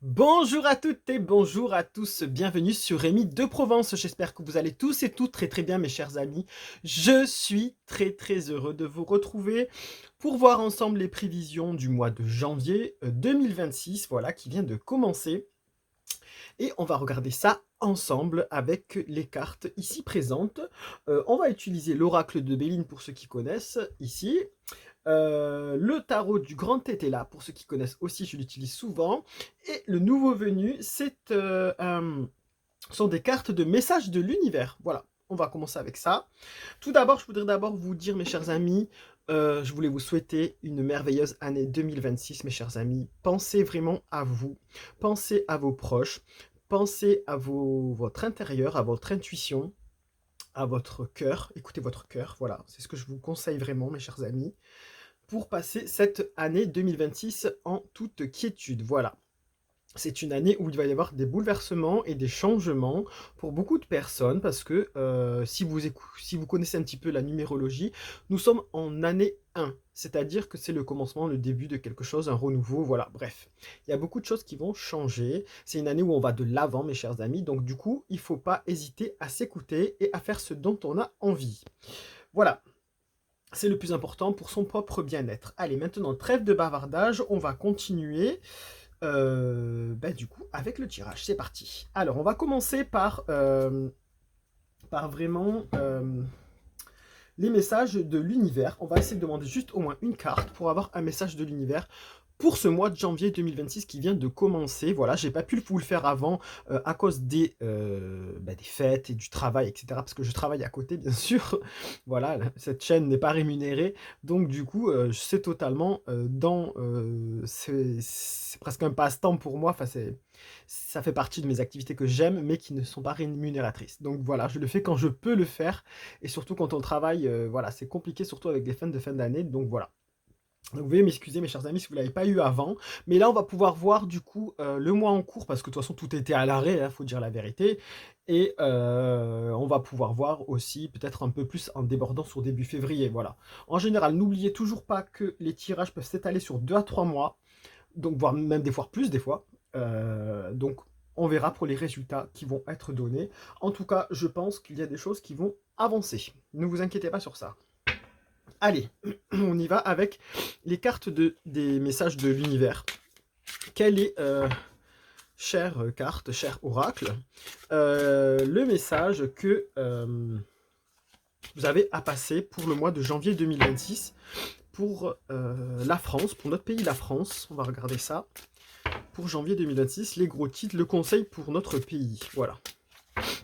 Bonjour à toutes et bonjour à tous, bienvenue sur Rémi de Provence. J'espère que vous allez tous et toutes très bien mes chers amis. Je suis très heureux de vous retrouver pour voir ensemble les prévisions du mois de janvier 2026, voilà, qui vient de commencer. Et on va regarder ça ensemble avec les cartes ici présentes. On va utiliser l'oracle de Béline pour ceux qui connaissent ici. Le tarot du grand tété là, pour ceux qui connaissent aussi, je l'utilise souvent. Et le nouveau venu, sont des cartes de messages de l'univers. Voilà, on va commencer avec ça. Tout d'abord, je voudrais d'abord vous dire, mes chers amis, je voulais vous souhaiter une merveilleuse année 2026, mes chers amis. Pensez vraiment à vous, pensez à vos proches, pensez à votre intérieur, à votre intuition, à votre cœur. Écoutez votre cœur, voilà, c'est ce que je vous conseille vraiment, mes chers amis, pour passer cette année 2026 en toute quiétude. Voilà. C'est une année où il va y avoir des bouleversements et des changements pour beaucoup de personnes parce que si vous connaissez un petit peu la numérologie, nous sommes en année 1, c'est-à-dire que c'est le commencement, le début de quelque chose, un renouveau, voilà, bref. Il y a beaucoup de choses qui vont changer. C'est une année où on va de l'avant, mes chers amis, donc du coup, il ne faut pas hésiter à s'écouter et à faire ce dont on a envie. Voilà, c'est le plus important pour son propre bien-être. Allez, maintenant, trêve de bavardage, on va continuer du coup, avec le tirage. C'est parti. Alors, on va commencer par vraiment les messages de l'univers. On va essayer de demander juste au moins une carte pour avoir un message de l'univers pour ce mois de janvier 2026 qui vient de commencer. Voilà, j'ai pas pu vous le faire avant à cause des fêtes et du travail, etc. Parce que je travaille à côté, bien sûr. Voilà, cette chaîne n'est pas rémunérée. Donc, du coup, c'est totalement c'est presque un passe-temps pour moi. Enfin, ça fait partie de mes activités que j'aime, mais qui ne sont pas rémunératrices. Donc, voilà, je le fais quand je peux le faire. Et surtout quand on travaille, voilà, c'est compliqué, surtout avec les fêtes de fin d'année. Donc, voilà. Donc, vous veuillez m'excuser, mes chers amis, si vous ne l'avez pas eu avant. Mais là, on va pouvoir voir du coup le mois en cours, parce que de toute façon, tout était à l'arrêt, il faut dire la vérité. Et on va pouvoir voir aussi peut-être un peu plus en débordant sur début février. Voilà. En général, n'oubliez toujours pas que les tirages peuvent s'étaler sur 2 à 3 mois, donc voire même des fois plus, des fois. Donc, on verra pour les résultats qui vont être donnés. En tout cas, je pense qu'il y a des choses qui vont avancer. Ne vous inquiétez pas sur ça. Allez, on y va avec les cartes des messages de l'univers. Quelle est, chère carte, cher oracle, le message que vous avez à passer pour le mois de janvier 2026 pour la France, pour notre pays, la France. On va regarder ça. Pour janvier 2026, les gros titres, le conseil pour notre pays. Voilà.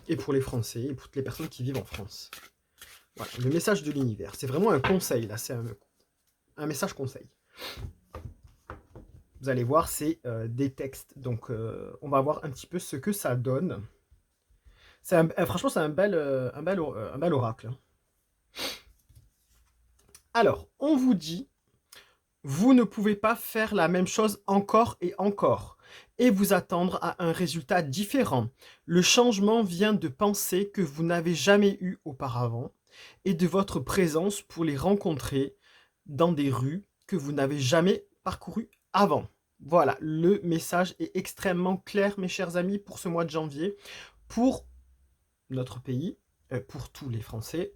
Et pour les Français, et pour toutes les personnes qui vivent en France. Voilà, le message de l'univers. C'est vraiment un conseil, là. C'est un message conseil. Vous allez voir, c'est des textes. Donc, on va voir un petit peu ce que ça donne. Franchement, c'est un bel oracle. Alors, on vous dit, vous ne pouvez pas faire la même chose encore et vous attendre à un résultat différent. Le changement vient de pensées que vous n'avez jamais eues auparavant et de votre présence pour les rencontrer dans des rues que vous n'avez jamais parcourues avant. Voilà, le message est extrêmement clair, mes chers amis, pour ce mois de janvier, pour notre pays, pour tous les Français.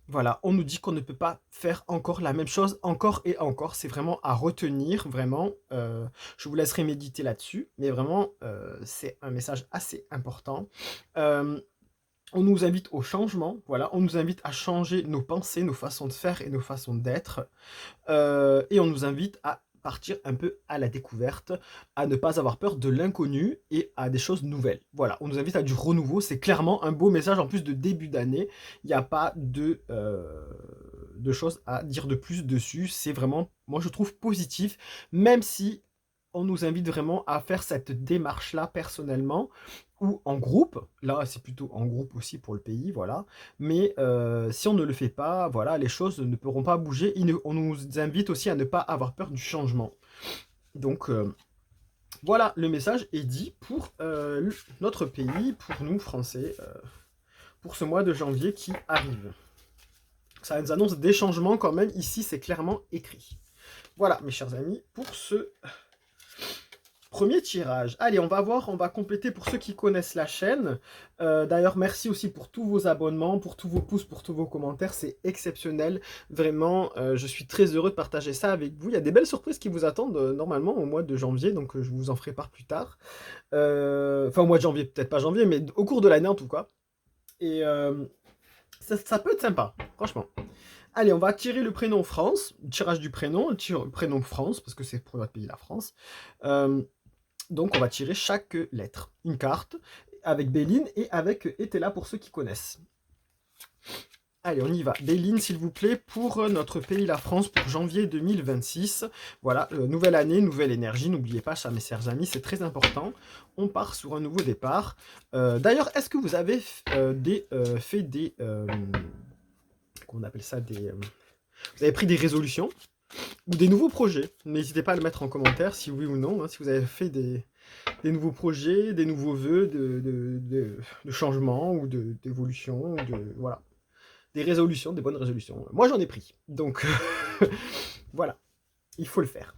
Voilà, on nous dit qu'on ne peut pas faire encore la même chose, encore et encore. C'est vraiment à retenir, vraiment. Je vous laisserai méditer là-dessus, mais vraiment, c'est un message assez important. On nous invite au changement, voilà, on nous invite à changer nos pensées, nos façons de faire et nos façons d'être. Et on nous invite à partir un peu à la découverte, à ne pas avoir peur de l'inconnu et à des choses nouvelles. Voilà, on nous invite à du renouveau, c'est clairement un beau message en plus de début d'année. Il n'y a pas de choses à dire de plus dessus, c'est vraiment, moi je trouve positif, même si on nous invite vraiment à faire cette démarche-là personnellement ou en groupe. Là, c'est plutôt en groupe aussi pour le pays, voilà. Mais si on ne le fait pas, voilà, les choses ne pourront pas bouger. On nous invite aussi à ne pas avoir peur du changement. Donc, voilà, le message est dit pour notre pays, pour nous, Français, pour ce mois de janvier qui arrive. Ça nous annonce des changements quand même. Ici, c'est clairement écrit. Voilà, mes chers amis, pour ce Premier tirage. Allez, on va voir, on va compléter pour ceux qui connaissent la chaîne. D'ailleurs, merci aussi pour tous vos abonnements, pour tous vos pouces, pour tous vos commentaires. C'est exceptionnel. Vraiment, je suis très heureux de partager ça avec vous. Il y a des belles surprises qui vous attendent normalement au mois de janvier, donc je vous en ferai part plus tard. Enfin, au mois de janvier, peut-être pas janvier, mais au cours de l'année en tout cas. Et ça peut être sympa, franchement. Allez, on va tirer le prénom France, tirage du prénom, le prénom France, parce que c'est pour notre pays, la France. Donc on va tirer chaque lettre. Une carte avec Béline et avec Etela pour ceux qui connaissent. Allez, on y va. Béline, s'il vous plaît, pour notre pays, la France, pour janvier 2026. Voilà, nouvelle année, nouvelle énergie. N'oubliez pas ça, mes chers amis, c'est très important. On part sur un nouveau départ. D'ailleurs, est-ce que vous avez fait des... comment on appelle ça vous avez pris des résolutions ou des nouveaux projets? N'hésitez pas à le mettre en commentaire, si oui ou non, hein, si vous avez fait des nouveaux projets, des nouveaux vœux de changement ou d'évolution, voilà. Des résolutions, des bonnes résolutions. Moi, j'en ai pris. Donc, voilà. Il faut le faire.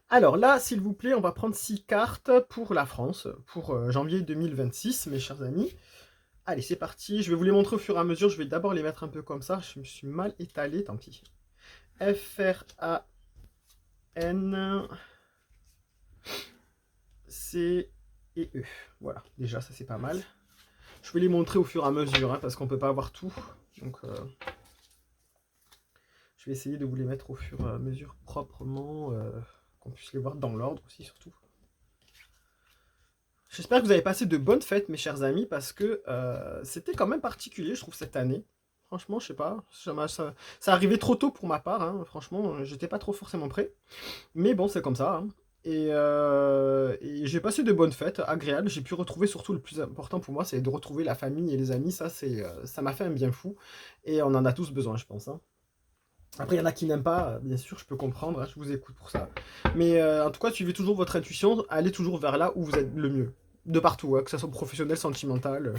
Alors là, s'il vous plaît, on va prendre 6 cartes pour la France, pour janvier 2026, mes chers amis. Allez, c'est parti. Je vais vous les montrer au fur et à mesure. Je vais d'abord les mettre un peu comme ça. Je me suis mal étalé, tant pis. F, R, A, N, C et E. Voilà, déjà, ça c'est pas mal. Je vais les montrer au fur et à mesure, hein, parce qu'on ne peut pas avoir tout. Donc, je vais essayer de vous les mettre au fur et à mesure proprement, qu'on puisse les voir dans l'ordre aussi, surtout. J'espère que vous avez passé de bonnes fêtes, mes chers amis, parce que c'était quand même particulier, je trouve, cette année. Franchement, je sais pas, ça arrivait trop tôt pour ma part, hein. Franchement, j'étais pas trop forcément prêt. Mais bon, c'est comme ça, hein. Et j'ai passé de bonnes fêtes, agréables. J'ai pu retrouver, surtout le plus important pour moi, c'est de retrouver la famille et les amis. Ça m'a fait un bien fou. Et on en a tous besoin, je pense, hein. Après, il y en a qui n'aiment pas, bien sûr, je peux comprendre, hein, je vous écoute pour ça. Mais en tout cas, suivez toujours votre intuition, allez toujours vers là où vous êtes le mieux. De partout, hein, que ce soit professionnel, sentimental,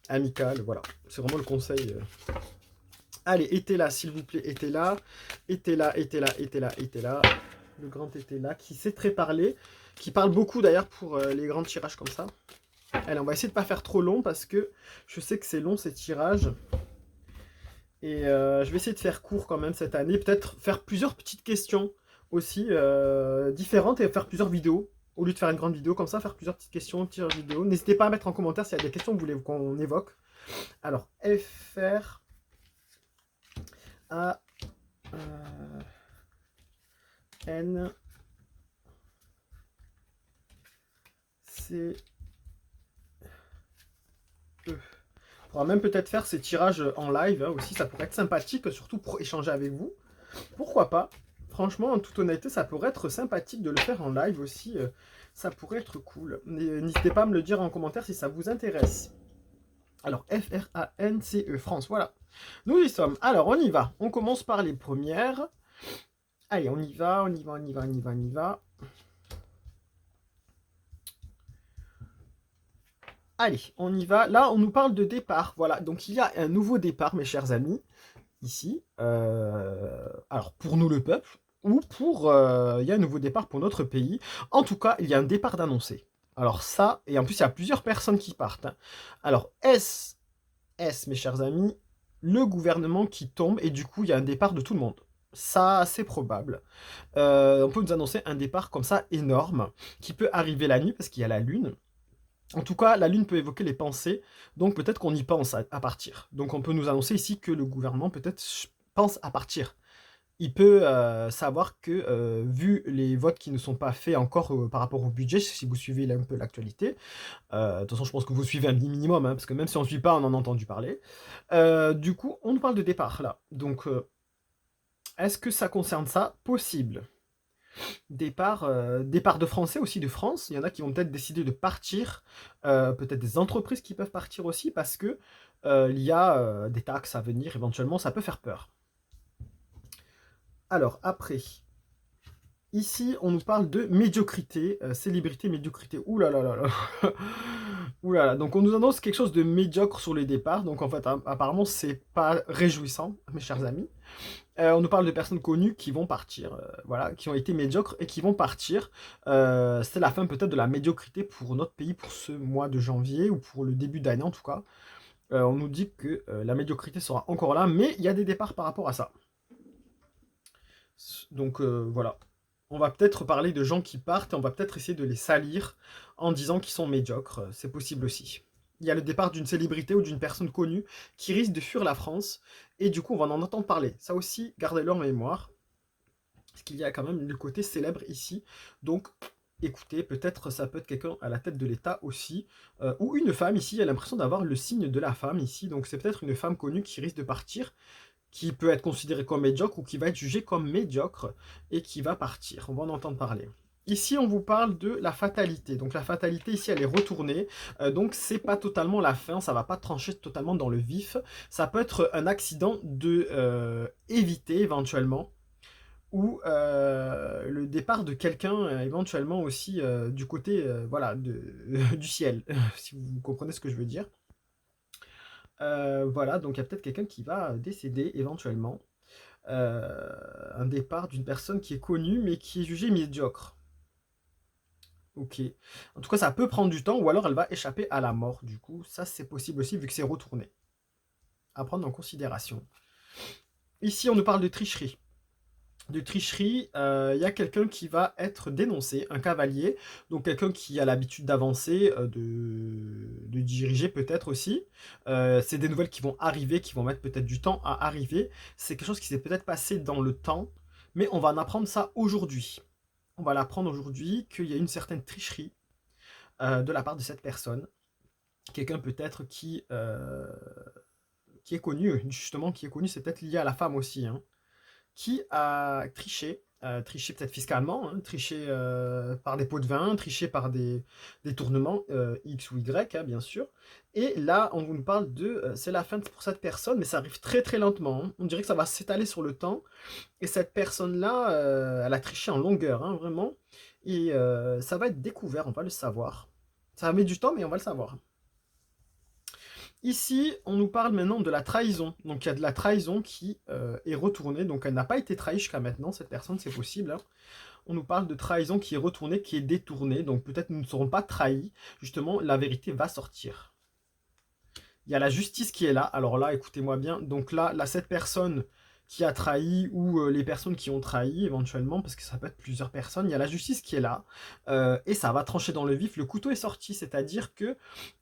amical, voilà. C'est vraiment le conseil. Allez, été là, s'il vous plaît, été là. Été là, été là, été là, été là. Le grand été là, qui sait très parler, qui parle beaucoup d'ailleurs pour les grands tirages comme ça. Allez, on va essayer de ne pas faire trop long parce que je sais que c'est long ces tirages. Et je vais essayer de faire court quand même cette année. Peut-être faire plusieurs petites questions aussi différentes et faire plusieurs vidéos. Au lieu de faire une grande vidéo comme ça, faire plusieurs petites questions, plusieurs vidéos. N'hésitez pas à mettre en commentaire s'il y a des questions que vous voulez qu'on évoque. Alors, F, R, A, N, C, E. On pourra même peut-être faire ces tirages en live, hein, aussi, ça pourrait être sympathique, surtout pour échanger avec vous. Pourquoi pas? Franchement, en toute honnêteté, ça pourrait être sympathique de le faire en live aussi. Ça pourrait être cool. N'hésitez pas à me le dire en commentaire si ça vous intéresse. Alors, F-R-A-N-C-E, France, voilà. Nous y sommes. Alors, on y va. On commence par les premières. Allez, on y va, on y va, on y va, on y va, on y va. Allez, on y va. Là, on nous parle de départ. Voilà, donc il y a un nouveau départ, mes chers amis, ici. Alors, pour nous, le peuple, ou pour... il y a un nouveau départ pour notre pays. En tout cas, il y a un départ d'annoncé. Alors ça, et en plus, il y a plusieurs personnes qui partent, hein. Alors, mes chers amis, le gouvernement qui tombe, et du coup, il y a un départ de tout le monde. Ça, c'est probable. On peut nous annoncer un départ comme ça, énorme, qui peut arriver la nuit, parce qu'il y a la lune. En tout cas, la lune peut évoquer les pensées, donc peut-être qu'on y pense à partir. Donc on peut nous annoncer ici que le gouvernement peut-être pense à partir. Il peut savoir que, vu les votes qui ne sont pas faits encore par rapport au budget, si vous suivez un peu l'actualité, de toute façon je pense que vous suivez un minimum, hein, parce que même si on ne suit pas, on en a entendu parler. Du coup, on nous parle de départ là. Donc, est-ce que ça concerne ça? Possible. Départ de Français aussi de France. Il y en a qui vont peut-être décider de partir. Peut-être des entreprises qui peuvent partir aussi parce que il y a des taxes à venir éventuellement. Ça peut faire peur. Alors après, Ici, on nous parle de médiocrité, célébrité, médiocrité. Ouh là là là là. Ouh là là. Donc, on nous annonce quelque chose de médiocre sur les départs. Donc, en fait, apparemment, c'est pas réjouissant, mes chers amis. On nous parle de personnes connues qui vont partir, voilà, qui ont été médiocres et qui vont partir. C'est la fin peut-être de la médiocrité pour notre pays pour ce mois de janvier ou pour le début d'année en tout cas. On nous dit que la médiocrité sera encore là, mais il y a des départs par rapport à ça. Donc voilà. On va peut-être parler de gens qui partent et on va peut-être essayer de les salir en disant qu'ils sont médiocres. C'est possible aussi. Il y a le départ d'une célébrité ou d'une personne connue qui risque de fuir la France et du coup on va en entendre parler. Ça aussi, gardez-le en mémoire. Parce qu'il y a quand même le côté célèbre ici. Donc écoutez, peut-être ça peut être quelqu'un à la tête de l'État aussi, ou une femme ici, il y a l'impression d'avoir le signe de la femme ici, donc c'est peut-être une femme connue qui risque de partir, qui peut être considéré comme médiocre ou qui va être jugé comme médiocre et qui va partir. On va en entendre parler. Ici, on vous parle de la fatalité. Donc la fatalité ici, elle est retournée. Donc c'est pas totalement la fin, ça va pas trancher totalement dans le vif. Ça peut être un accident de éviter éventuellement ou le départ de quelqu'un éventuellement aussi du côté voilà du ciel, si vous comprenez ce que je veux dire. Voilà, donc il y a peut-être quelqu'un qui va décéder éventuellement. Un départ d'une personne qui est connue mais qui est jugée médiocre. Ok. En tout cas, ça peut prendre du temps ou alors elle va échapper à la mort. Du coup, ça c'est possible aussi vu que c'est retourné. À prendre en considération. Ici, on nous parle de tricherie. De tricherie, il y a quelqu'un qui va être dénoncé, un cavalier, donc quelqu'un qui a l'habitude d'avancer, de diriger peut-être aussi. C'est des nouvelles qui vont arriver, qui vont mettre peut-être du temps à arriver. C'est quelque chose qui s'est peut-être passé dans le temps, mais on va en apprendre ça aujourd'hui. On va l'apprendre aujourd'hui qu'il y a une certaine tricherie de la part de cette personne. Quelqu'un peut-être qui est connu, justement, qui est connu, c'est peut-être lié à la femme aussi, hein, qui a triché, triché peut-être fiscalement, hein, triché par des pots de vin, triché par des détournements X ou Y, hein, bien sûr. Et là, on nous parle de, c'est la fin pour cette personne, mais ça arrive très très lentement, hein. On dirait que ça va s'étaler sur le temps. Et cette personne-là, elle a triché en longueur, hein, vraiment. Et ça va être découvert, on va le savoir. Ça va mettre du temps, mais on va le savoir. Ici, on nous parle maintenant de la trahison. Donc il y a de la trahison qui est retournée. Donc elle n'a pas été trahie jusqu'à maintenant, cette personne, c'est possible, hein. On nous parle de trahison qui est retournée, qui est détournée. Donc peut-être nous ne serons pas trahis. Justement, la vérité va sortir. Il y a la justice qui est là. Alors là, écoutez-moi bien. Donc là, cette personne qui a trahi ou les personnes qui ont trahi éventuellement, parce que ça peut être plusieurs personnes, il y a la justice qui est là. Et ça va trancher dans le vif. Le couteau est sorti, c'est-à-dire que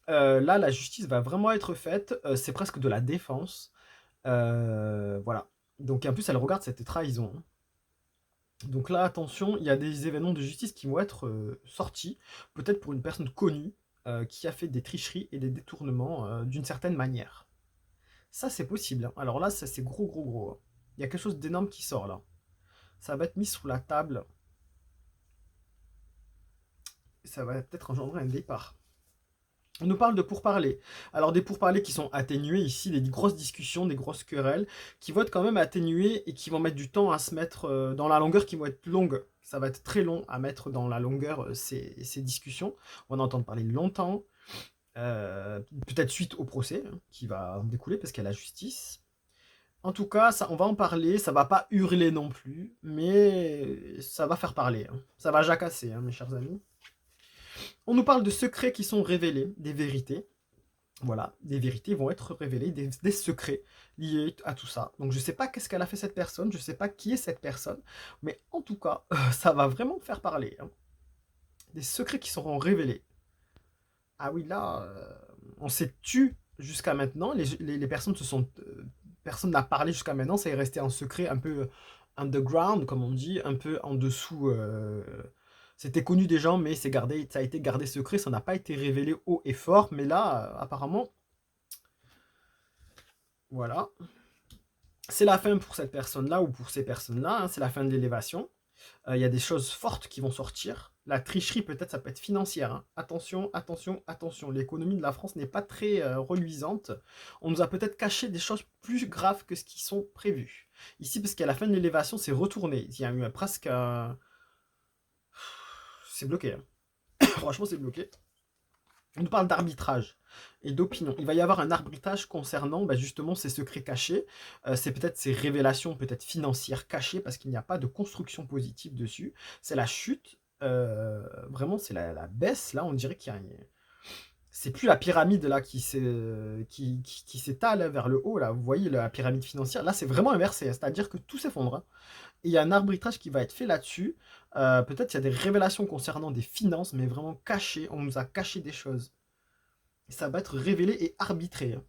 là, la justice va vraiment être faite. C'est presque de la défense. Voilà. Donc en plus, elle regarde cette trahison, hein. Donc là, attention, il y a des événements de justice qui vont être sortis, peut-être pour une personne connue qui a fait des tricheries et des détournements d'une certaine manière. Ça, c'est possible, hein. Alors là, ça, c'est gros, gros, gros, hein. Il y a quelque chose d'énorme qui sort là. Ça va être mis sur la table. Ça va peut-être engendrer un départ. On nous parle de pourparlers. Alors des pourparlers qui sont atténués ici, des grosses discussions, des grosses querelles, qui vont être quand même atténuées et qui vont mettre du temps à se mettre dans la longueur, qui vont être longues. Ça va être très long à mettre dans la longueur ces discussions. On va en entendre parler longtemps. Peut-être suite au procès hein, qui va en découler parce qu'il y a la justice. En tout cas, ça, on va en parler, ça va pas hurler non plus, mais ça va faire parler, hein. Ça va jacasser, hein, mes chers amis. On nous parle de secrets qui sont révélés, des vérités. Voilà, des vérités vont être révélées, des secrets liés à tout ça. Donc je sais pas qu'est-ce qu'elle a fait cette personne, je sais pas qui est cette personne, mais en tout cas, ça va vraiment faire parler, hein. Des secrets qui seront révélés. Ah oui, là, on s'est tu jusqu'à maintenant, les personnes se sont... personne n'a parlé jusqu'à maintenant, ça est resté en secret un peu underground, comme on dit, un peu en dessous. C'était connu des gens, mais ça a été gardé secret, ça n'a pas été révélé haut et fort, mais là, apparemment, voilà. C'est la fin pour cette personne-là ou pour ces personnes-là, hein, c'est la fin de l'élévation. Il y a des choses fortes qui vont sortir. La tricherie, peut-être, ça peut être financière, hein. Attention, attention, attention. L'économie de la France n'est pas très reluisante. On nous a peut-être caché des choses plus graves que ce qui sont prévues. Ici, parce qu'à la fin de l'élévation, c'est retourné. Il y a eu presque c'est bloqué. Hein. Franchement, c'est bloqué. On nous parle d'arbitrage et d'opinion. Il va y avoir un arbitrage concernant justement ces secrets cachés. C'est peut-être ces révélations peut-être financières cachées parce qu'il n'y a pas de construction positive dessus. C'est la chute. Vraiment, c'est la baisse. Là, on dirait qu'il y a... C'est plus la pyramide là qui s'étale vers le haut. Là. Vous voyez la pyramide financière. Là, c'est vraiment inversé. C'est-à-dire que tout s'effondre. Hein. Et il y a un arbitrage qui va être fait là-dessus. Peut-être qu'il y a des révélations concernant des finances, mais vraiment cachées. On nous a caché des choses. Et ça va être révélé et arbitré. Hein.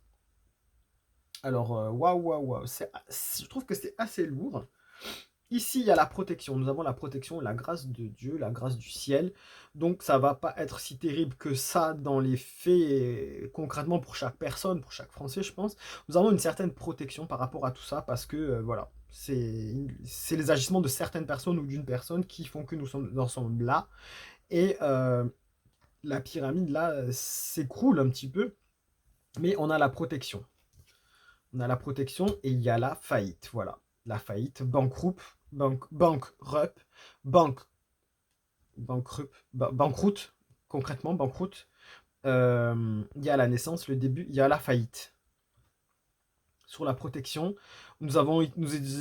Alors, waouh, waouh, waouh. Je trouve que c'est assez lourd. Ici, il y a la protection. Nous avons la protection, la grâce de Dieu, la grâce du ciel. Donc, ça va pas être si terrible que ça dans les faits, concrètement pour chaque personne, pour chaque Français, je pense. Nous avons une certaine protection par rapport à tout ça parce que, voilà, c'est les agissements de certaines personnes ou d'une personne qui font que nous sommes là. Et la pyramide, là, s'écroule un petit peu, mais on a la protection. On a la protection et il y a la faillite, voilà. La faillite, banqueroute, banqueroute, concrètement, banqueroute. Il y a la naissance, le début, il y a la faillite. Sur la protection, nous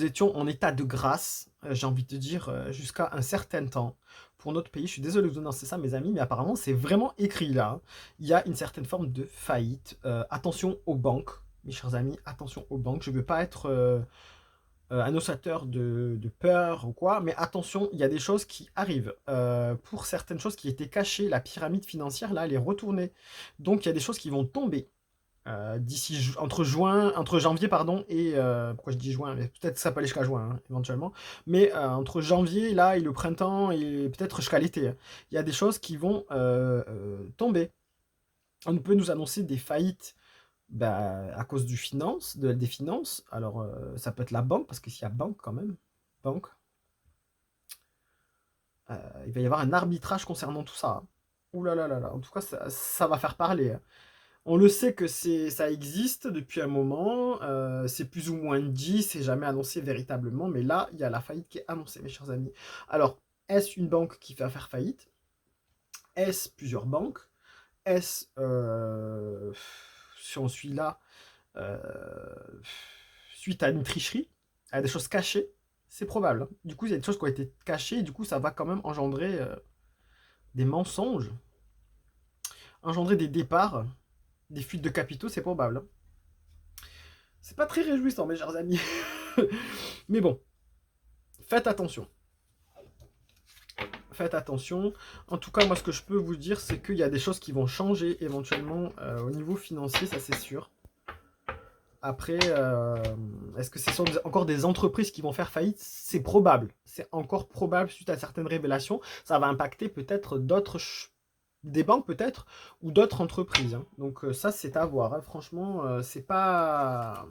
étions en état de grâce, j'ai envie de dire, jusqu'à un certain temps. Pour notre pays, je suis désolé de vous annoncer ça, mes amis, mais apparemment, c'est vraiment écrit là. Hein. Il y a une certaine forme de faillite. Attention aux banques, mes chers amis, attention aux banques. Je ne veux pas être un ossateur de peur ou quoi, mais attention, il y a des choses qui arrivent. Pour certaines choses qui étaient cachées, la pyramide financière, là, elle est retournée. Donc, il y a des choses qui vont tomber. D'ici entre janvier pardon et pourquoi je dis juin, mais peut-être que ça peut aller jusqu'à juin hein, éventuellement, mais entre janvier là et le printemps et peut-être jusqu'à l'été, hein, il y a des choses qui vont tomber. On peut nous annoncer des faillites à cause des finances. Alors ça peut être la banque parce qu'il y a banque quand même, banque. Il va y avoir un arbitrage concernant tout ça. Hein. Ouh là là là là. En tout cas ça va faire parler. Hein. On le sait que ça existe depuis un moment, c'est plus ou moins dit, c'est jamais annoncé véritablement, mais là, il y a la faillite qui est annoncée, mes chers amis. Alors, est-ce une banque qui va faire faillite? Est-ce plusieurs banques? Est-ce, si on suit là, euh, suite à une tricherie, à des choses cachées? C'est probable. Hein. Du coup, il y a des choses qui ont été cachées, et du coup, ça va quand même engendrer des mensonges, engendrer des départs, des fuites de capitaux, c'est probable. Hein. C'est pas très réjouissant, mes chers amis. Mais bon, faites attention. Faites attention. En tout cas, moi, ce que je peux vous dire, c'est qu'il y a des choses qui vont changer éventuellement au niveau financier, ça c'est sûr. Après, est-ce que ce sont encore des entreprises qui vont faire faillite? C'est probable. C'est encore probable suite à certaines révélations. Ça va impacter peut-être des banques peut-être, ou d'autres entreprises. Hein. Donc ça, c'est à voir. Hein. Franchement, c'est pas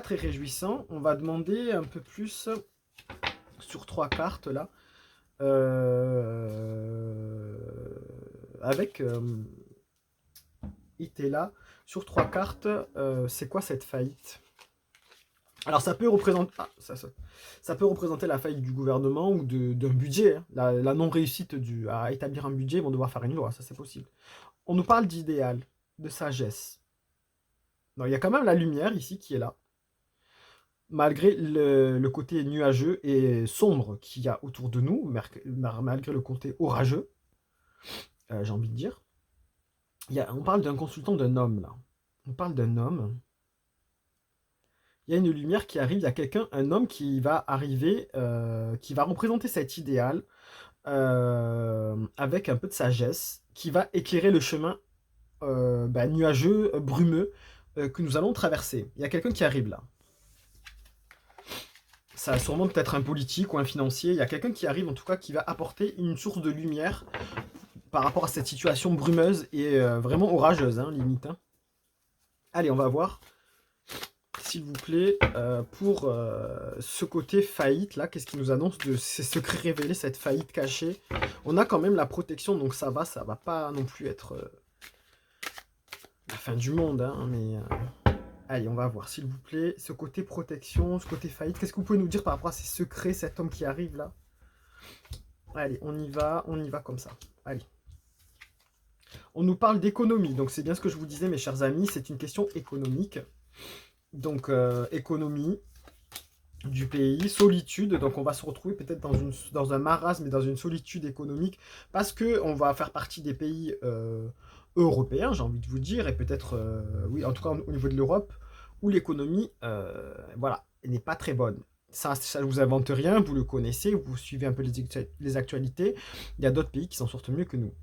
très réjouissant. On va demander un peu plus sur 3 cartes là. Avec Itela sur 3 cartes. C'est quoi cette faillite? Alors ça peut représenter ça peut représenter la faillite du gouvernement ou d'un budget. Hein. La non-réussite à établir un budget, ils vont devoir faire une loi, ça c'est possible. On nous parle d'idéal, de sagesse. Donc, il y a quand même la lumière ici qui est là. Malgré le côté nuageux et sombre qu'il y a autour de nous, malgré le côté orageux, j'ai envie de dire. On parle d'un consultant, d'un homme là. On parle d'un homme. Il y a une lumière qui arrive, il y a un homme qui va arriver, qui va représenter cet idéal avec un peu de sagesse, qui va éclairer le chemin nuageux, brumeux que nous allons traverser. Il y a quelqu'un qui arrive là. Ça a sûrement peut-être un politique ou un financier. Il y a quelqu'un qui arrive en tout cas qui va apporter une source de lumière par rapport à cette situation brumeuse et vraiment orageuse, hein, limite. Hein. Allez, on va voir, s'il vous plaît, pour ce côté faillite, là, qu'est-ce qui nous annonce de ces secrets révélés, cette faillite cachée. On a quand même la protection, donc ça va pas non plus être la fin du monde, hein, mais... Allez, on va voir, s'il vous plaît, ce côté protection, ce côté faillite. Qu'est-ce que vous pouvez nous dire par rapport à ces secrets, cet homme qui arrive, là? Allez, on y va comme ça. Allez. On nous parle d'économie, donc c'est bien ce que je vous disais, mes chers amis, c'est une question économique. Donc, économie du pays, solitude, donc on va se retrouver peut-être dans un marasme et dans une solitude économique, parce qu'on va faire partie des pays européens, j'ai envie de vous dire, et peut-être, oui, en tout cas au niveau de l'Europe, où l'économie, voilà, n'est pas très bonne. Ça ne vous invente rien, vous le connaissez, vous suivez un peu les actualités, il y a d'autres pays qui s'en sortent mieux que nous.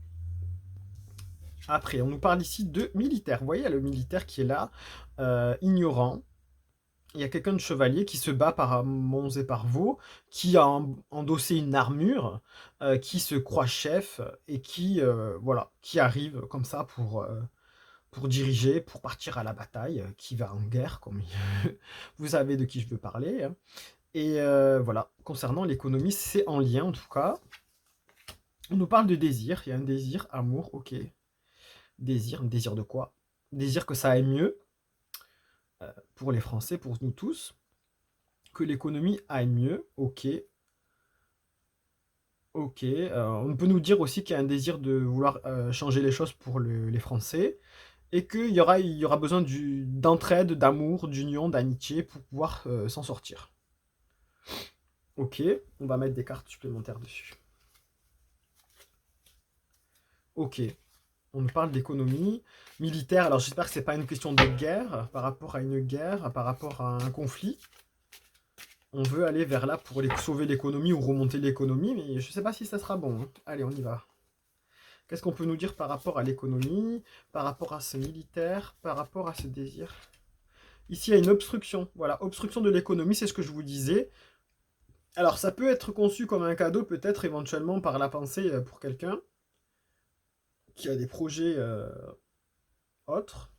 Après, on nous parle ici de militaire. Vous voyez, il y a le militaire qui est là, ignorant. Il y a quelqu'un de chevalier qui se bat par monts et par veaux, qui a endossé une armure, qui se croit chef et qui, voilà, qui arrive comme ça pour diriger, pour partir à la bataille, qui va en guerre, comme vous savez de qui je veux parler, hein. Et voilà, concernant l'économie, c'est en lien en tout cas. On nous parle de désir, il y a un désir, amour, ok. Désir de quoi? Désir que ça aille mieux pour les Français, pour nous tous, que l'économie aille mieux, ok. Ok, on peut nous dire aussi qu'il y a un désir de vouloir changer les choses pour les Français et il y aura besoin d'entraide, d'amour, d'union, d'amitié pour pouvoir s'en sortir. Ok, on va mettre des cartes supplémentaires dessus. Ok, on nous parle d'économie militaire. Alors j'espère que c'est pas une question de guerre par rapport à une guerre, par rapport à un conflit. On veut aller vers là pour sauver l'économie ou remonter l'économie, mais je sais pas si ça sera bon, hein. Allez, on y va. Qu'est-ce qu'on peut nous dire par rapport à l'économie, par rapport à ce militaire, par rapport à ce désir? Ici, il y a une obstruction. Voilà, obstruction de l'économie, c'est ce que je vous disais. Alors, ça peut être conçu comme un cadeau, peut-être éventuellement par la pensée pour quelqu'un qui a des projets autres.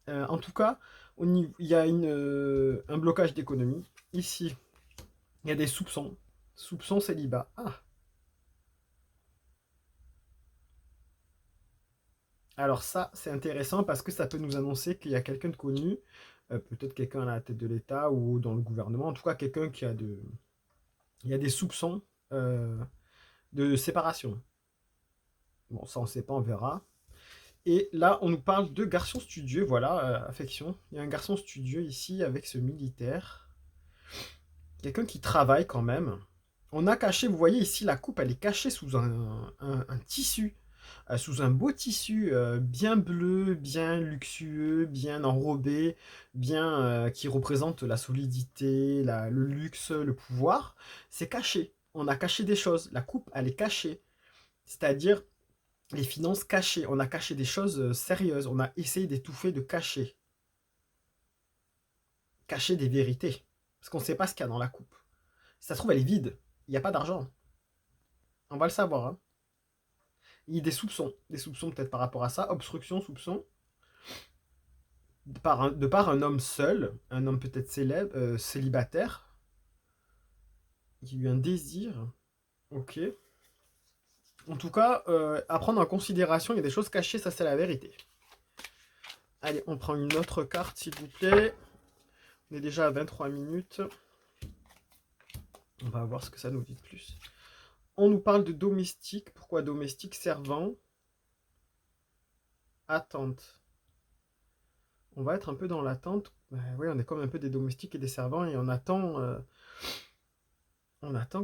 En tout cas, il y a un blocage d'économie. Ici, il y a des soupçons. Soupçons célibat. Ah, alors ça, c'est intéressant parce que ça peut nous annoncer qu'il y a quelqu'un de connu, peut-être quelqu'un à la tête de l'État ou dans le gouvernement, en tout cas quelqu'un il y a des soupçons euh, de séparation. Bon, ça on ne sait pas, on verra. Et là, on nous parle de garçon studieux, voilà, affection. Il y a un garçon studieux ici avec ce militaire. Quelqu'un qui travaille quand même. On a caché, vous voyez ici, la coupe, elle est cachée sous un tissu. Sous un beau tissu bien bleu, bien luxueux, bien enrobé, bien qui représente la solidité, le luxe, le pouvoir. C'est caché. On a caché des choses. La coupe, elle est cachée. C'est-à-dire les finances cachées. On a caché des choses sérieuses. On a essayé d'étouffer, de cacher. Cacher des vérités. Parce qu'on ne sait pas ce qu'il y a dans la coupe. Si ça se trouve, elle est vide. Il n'y a pas d'argent. On va le savoir, hein. Il y a des soupçons peut-être par rapport à ça, obstruction, soupçon, de par un homme seul, un homme peut-être célibataire, qui a eu un désir, ok. En tout cas, à prendre en considération, il y a des choses cachées, ça c'est la vérité. Allez, on prend une autre carte s'il vous plaît. On est déjà à 23 minutes. On va voir ce que ça nous dit de plus. On nous parle de domestique. Pourquoi domestique? Servant. Attente. On va être un peu dans l'attente. Oui, on est comme un peu des domestiques et des servants et on attend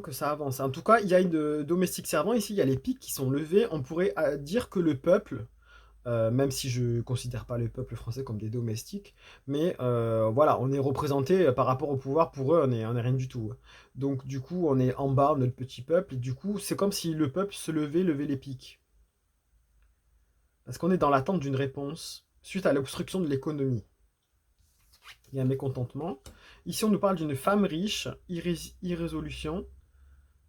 que ça avance. En tout cas, il y a une domestique servant. Ici, il y a les pics qui sont levés. On pourrait dire que le peuple, même si je ne considère pas le peuple français comme des domestiques, mais voilà, on est représenté par rapport au pouvoir. Pour eux, on est rien du tout. Donc, du coup, on est en bas, notre petit peuple. Et du coup, c'est comme si le peuple se levait les pics. Parce qu'on est dans l'attente d'une réponse suite à l'obstruction de l'économie. Il y a un mécontentement. Ici, on nous parle d'une femme riche, irrésolution,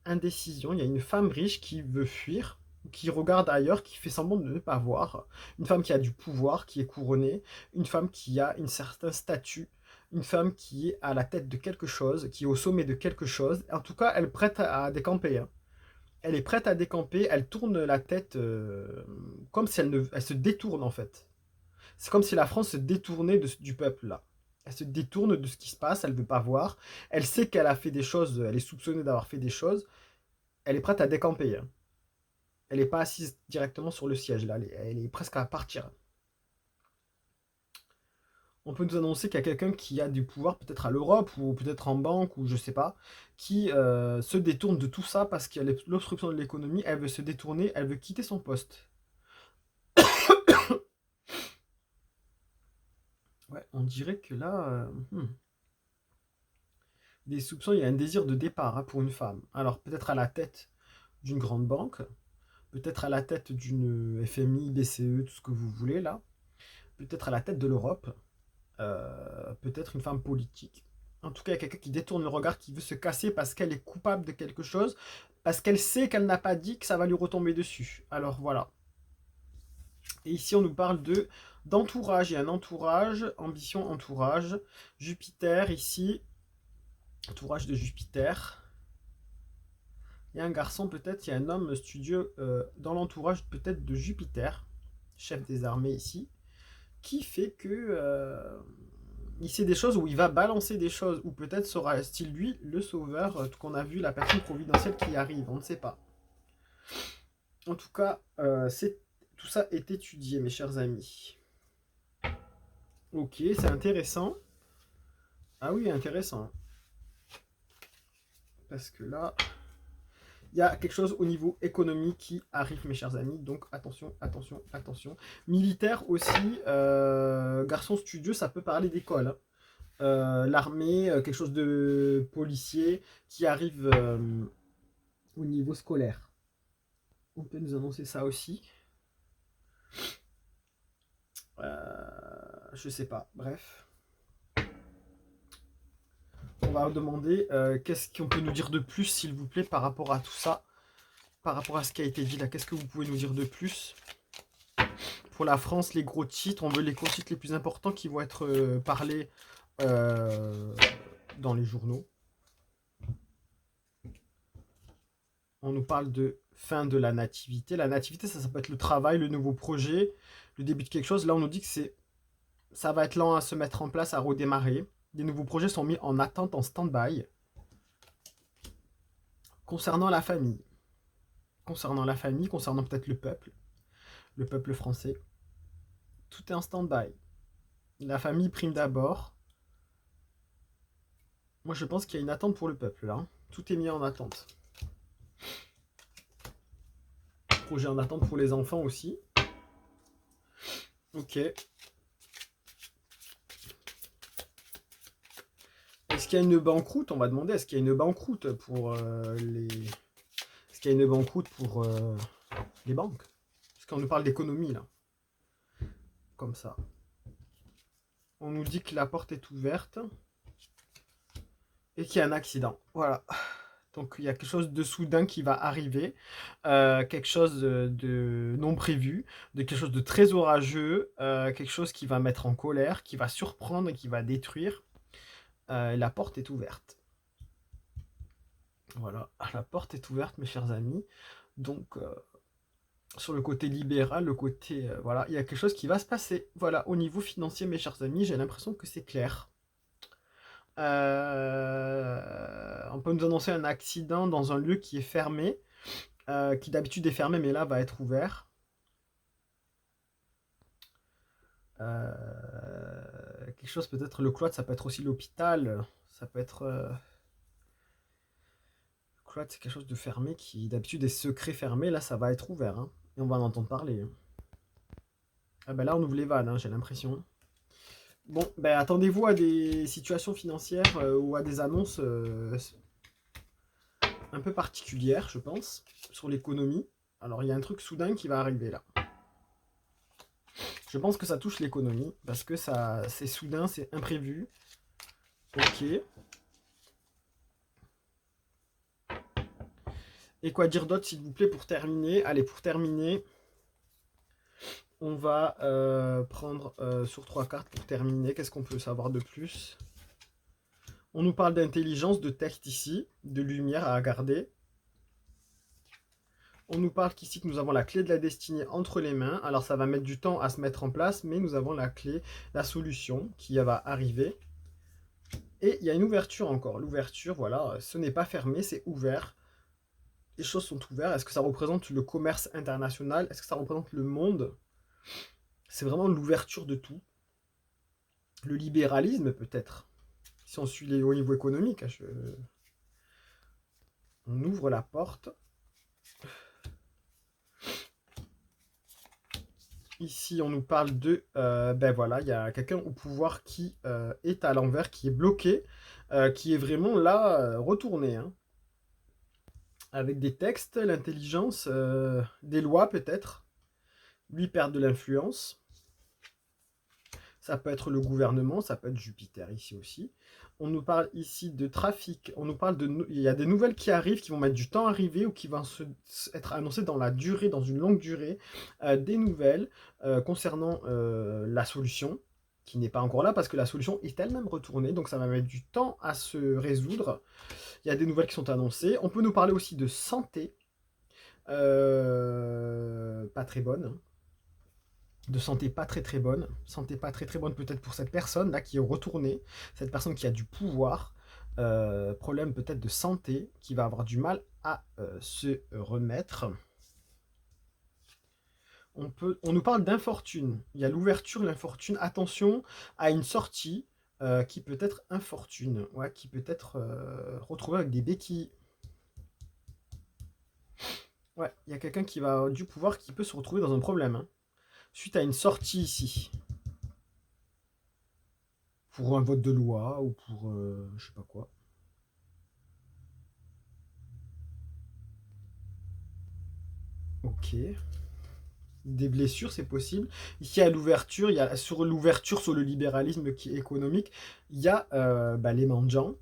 indécision. Il y a une femme riche qui veut fuir, qui regarde ailleurs, qui fait semblant de ne pas voir. Une femme qui a du pouvoir, qui est couronnée. Une femme qui a une certaine statut. Une femme qui est à la tête de quelque chose, qui est au sommet de quelque chose. En tout cas, elle est prête à décamper, hein. Elle est prête à décamper, elle tourne la tête comme si elle se détourne en fait. C'est comme si la France se détournait du peuple là. Elle se détourne de ce qui se passe, elle ne veut pas voir. Elle sait qu'elle a fait des choses, elle est soupçonnée d'avoir fait des choses. elle est prête à décamper, hein. Elle n'est pas assise directement sur le siège, là. Elle est presque à partir. On peut nous annoncer qu'il y a quelqu'un qui a du pouvoir, peut-être à l'Europe, ou peut-être en banque, ou je sais pas, qui se détourne de tout ça parce qu'il y a l'obstruction de l'économie, elle veut se détourner, elle veut quitter son poste. Ouais, on dirait que là, des soupçons, il y a un désir de départ, hein, pour une femme. Alors peut-être à la tête d'une grande banque, peut-être à la tête d'une FMI, BCE, tout ce que vous voulez là, peut-être à la tête de l'Europe, peut-être une femme politique. En tout cas, il y a quelqu'un qui détourne le regard, qui veut se casser parce qu'elle est coupable de quelque chose, parce qu'elle sait qu'elle n'a pas dit que ça va lui retomber dessus. Alors voilà. Et ici, on nous parle d'entourage. Il y a un entourage, ambition, entourage. Jupiter, ici, entourage de Jupiter. Il y a un garçon, peut-être, il y a un homme studieux dans l'entourage, peut-être, de Jupiter, chef des armées ici, qui fait que il sait des choses, où il va balancer des choses, ou peut-être sera-t-il lui le sauveur, qu'on a vu, la personne providentielle qui arrive, on ne sait pas. En tout cas, tout ça est étudié, mes chers amis. Ok, c'est intéressant. Ah oui, intéressant. Parce que là, il y a quelque chose au niveau économique qui arrive, mes chers amis. Donc attention, attention, attention. Militaire aussi, garçon studieux, ça peut parler d'école, hein. L'armée, quelque chose de policier qui arrive au niveau scolaire. On peut nous annoncer ça aussi. Je sais pas, bref. On va demander qu'est-ce qu'on peut nous dire de plus, s'il vous plaît, par rapport à tout ça, par rapport à ce qui a été dit là. Qu'est-ce que vous pouvez nous dire de plus? Pour la France, les gros titres, on veut les gros titres les plus importants qui vont être parlés dans les journaux. On nous parle de fin de la nativité. La nativité, ça peut être le travail, le nouveau projet, le début de quelque chose. Là, on nous dit que ça va être lent à se mettre en place, à redémarrer. Des nouveaux projets sont mis en attente, en stand-by. Concernant la famille, concernant peut-être le peuple français, tout est en stand-by. La famille prime d'abord. Moi, je pense qu'il y a une attente pour le peuple, là. Tout est mis en attente. Projet en attente pour les enfants aussi. Ok. Est-ce qu'il y a une banqueroute? On va demander, est-ce qu'il y a une banqueroute pour les... Est-ce qu'il y a une banqueroute pour les banques? Parce qu'on nous parle d'économie, là. Comme ça. On nous dit que la porte est ouverte. Et qu'il y a un accident. Voilà. Donc il y a quelque chose de soudain qui va arriver, quelque chose de non prévu, de quelque chose de très orageux, quelque chose qui va mettre en colère, qui va surprendre et qui va détruire. La porte est ouverte. Voilà, la porte est ouverte, mes chers amis. Donc sur le côté libéral, le côté... voilà, il y a quelque chose qui va se passer. Voilà, au niveau financier, mes chers amis, j'ai l'impression que c'est clair. On peut nous annoncer un accident dans un lieu qui est fermé, qui d'habitude est fermé, mais là va être ouvert. Quelque chose peut-être, le cloître, ça peut être aussi l'hôpital, ça peut être... le cloître, c'est quelque chose de fermé qui d'habitude est secret fermé, là ça va être ouvert, hein, et on va en entendre parler. Ah ben là on ouvre les vannes, hein, j'ai l'impression. Bon, ben attendez-vous à des situations financières ou à des annonces un peu particulières, je pense, sur l'économie. Alors, il y a un truc soudain qui va arriver là. Je pense que ça touche l'économie, parce que ça, c'est soudain, c'est imprévu. Ok. Et quoi dire d'autre, s'il vous plaît, pour terminer? Allez, pour terminer, on va prendre sur 3 cartes pour terminer. Qu'est-ce qu'on peut savoir de plus? On nous parle d'intelligence, de texte ici, de lumière à garder. On nous parle qu'ici que nous avons la clé de la destinée entre les mains. Alors ça va mettre du temps à se mettre en place, mais nous avons la clé, la solution qui va arriver. Et il y a une ouverture encore. L'ouverture, voilà, ce n'est pas fermé, c'est ouvert. les choses sont ouvertes. Est-ce que ça représente le commerce international? Est-ce que ça représente le monde? C'est vraiment l'ouverture de tout. Le libéralisme, peut-être. Si on suit au niveau économique, on ouvre la porte. Ici, on nous parle de... ben voilà, il y a quelqu'un au pouvoir qui est à l'envers, qui est bloqué, qui est vraiment là, retourné, hein. Avec des textes, l'intelligence, des lois peut-être. Lui perd de l'influence. Ça peut être le gouvernement, ça peut être Jupiter ici aussi. On nous parle ici de trafic. On nous parle il y a des nouvelles qui arrivent, qui vont mettre du temps à arriver ou qui vont être annoncées dans la durée, dans une longue durée. Des nouvelles concernant la solution, qui n'est pas encore là parce que la solution est elle-même retournée. Donc ça va mettre du temps à se résoudre. Il y a des nouvelles qui sont annoncées. On peut nous parler aussi de santé. Pas très bonne, hein. De santé pas très très bonne, santé pas très très bonne peut-être pour cette personne là qui est retournée, cette personne qui a du pouvoir, problème peut-être de santé, qui va avoir du mal à se remettre. On nous parle d'infortune, il y a l'ouverture, l'infortune, attention à une sortie qui peut être infortune, ouais, qui peut être retrouvée avec des béquilles. Ouais, il y a quelqu'un qui va avoir du pouvoir qui peut se retrouver dans un problème, hein, suite à une sortie ici. Pour un vote de loi ou pour je sais pas quoi. Ok. Des blessures, c'est possible. Ici, à l'ouverture, il y a sur l'ouverture, sur le libéralisme qui est économique, il y a les mendiants.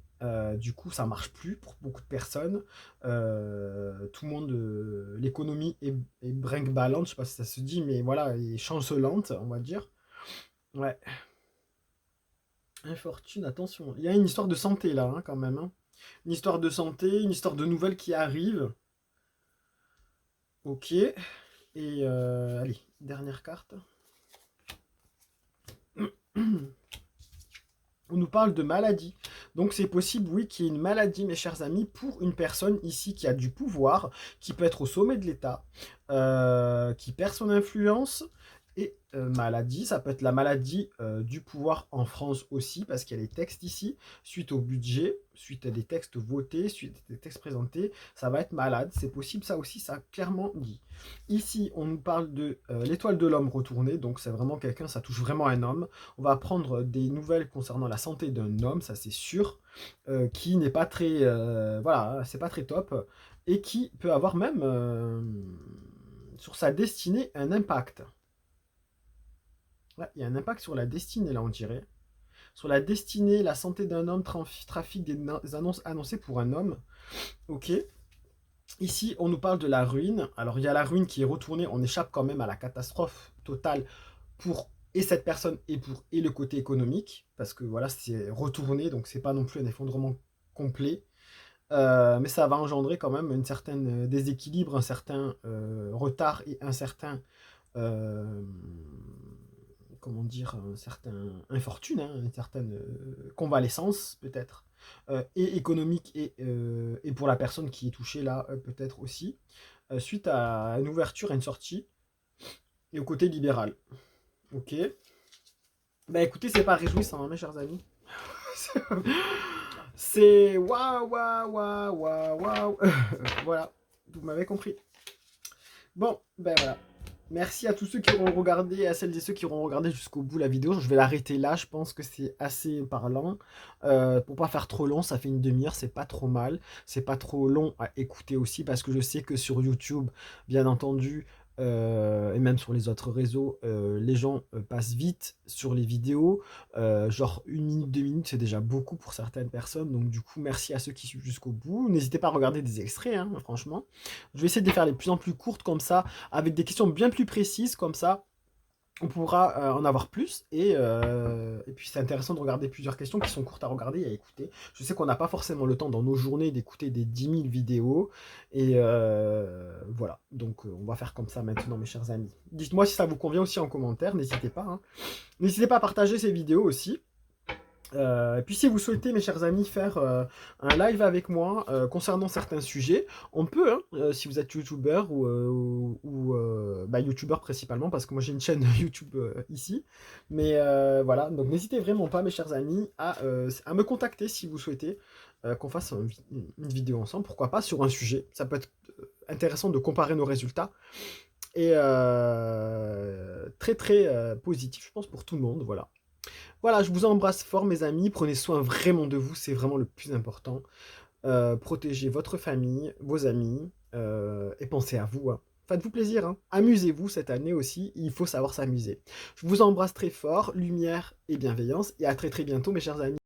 Du coup, ça marche plus pour beaucoup de personnes. Tout le monde, l'économie est brinque-ballante, je sais pas si ça se dit, mais voilà, est chancelante, on va dire. Ouais. Infortune, attention. Il y a une histoire de santé là, hein, quand même, hein. Une histoire de santé, une histoire de nouvelles qui arrivent. Ok. Et allez, dernière carte. On nous parle de maladie. Donc c'est possible, oui, qu'il y ait une maladie, mes chers amis, pour une personne ici qui a du pouvoir, qui peut être au sommet de l'État, qui perd son influence. Et maladie, ça peut être la maladie du pouvoir en France aussi, parce qu'il y a les textes ici, suite au budget, suite à des textes votés, suite à des textes présentés, ça va être malade. C'est possible, ça aussi, ça a clairement dit. Ici, on nous parle de l'étoile de l'homme retournée, donc c'est vraiment quelqu'un, ça touche vraiment un homme. On va prendre des nouvelles concernant la santé d'un homme, ça c'est sûr, qui n'est pas très, voilà, c'est pas très top, et qui peut avoir même sur sa destinée un impact. Ouais, il y a un impact sur la destinée là, on dirait. Sur la destinée, la santé d'un homme, trafic des annonces annoncées pour un homme. Ok. Ici, on nous parle de la ruine. Alors, il y a la ruine qui est retournée. On échappe quand même à la catastrophe totale pour et cette personne et le côté économique. Parce que voilà, c'est retourné. Donc, c'est pas non plus un effondrement complet. Mais ça va engendrer quand même une certaine déséquilibre, un certain retard et un certain comment dire, un certain infortune, hein, une certaine convalescence peut-être, et économique et pour la personne qui est touchée là peut-être aussi, suite à une ouverture, à une sortie, et au côté libéral. Ok. Bah écoutez, c'est pas réjouissant, hein, mes chers amis. C'est waouh, waouh, waouh, waouh, waouh. Voilà, vous m'avez compris. Bon, ben voilà. Merci à tous ceux qui auront regardé, à celles et ceux qui auront regardé jusqu'au bout la vidéo. Je vais l'arrêter là, je pense que c'est assez parlant. Pour pas faire trop long, ça fait une demi-heure, c'est pas trop mal. C'est pas trop long à écouter aussi, parce que je sais que sur YouTube, bien entendu, et même sur les autres réseaux, les gens passent vite sur les vidéos. Genre 1 minute, 2 minutes, c'est déjà beaucoup pour certaines personnes. Donc du coup, merci à ceux qui suivent jusqu'au bout. N'hésitez pas à regarder des extraits, hein, franchement. Je vais essayer de les faire les plus en plus courtes comme ça, avec des questions bien plus précises, comme ça on pourra en avoir plus. Et puis c'est intéressant de regarder plusieurs questions qui sont courtes à regarder et à écouter. Je sais qu'on n'a pas forcément le temps dans nos journées d'écouter des 10 000 vidéos. Et voilà, donc on va faire comme ça maintenant, mes chers amis. Dites-moi si ça vous convient aussi en commentaire, n'hésitez pas, hein. N'hésitez pas à partager ces vidéos aussi. Et puis si vous souhaitez, mes chers amis, faire un live avec moi concernant certains sujets, on peut, hein, si vous êtes youtubeur bah, youtubeur principalement, parce que moi j'ai une chaîne YouTube ici. Mais voilà, donc n'hésitez vraiment pas, mes chers amis, à me contacter si vous souhaitez qu'on fasse une vidéo ensemble, pourquoi pas, sur un sujet. Ça peut être intéressant de comparer nos résultats et très très positif, je pense, pour tout le monde, voilà. Voilà, je vous embrasse fort, mes amis. Prenez soin vraiment de vous, c'est vraiment le plus important. Protégez votre famille, vos amis, et pensez à vous, hein. Faites-vous plaisir, hein. Amusez-vous cette année aussi, il faut savoir s'amuser. Je vous embrasse très fort, lumière et bienveillance, et à très très bientôt, mes chers amis.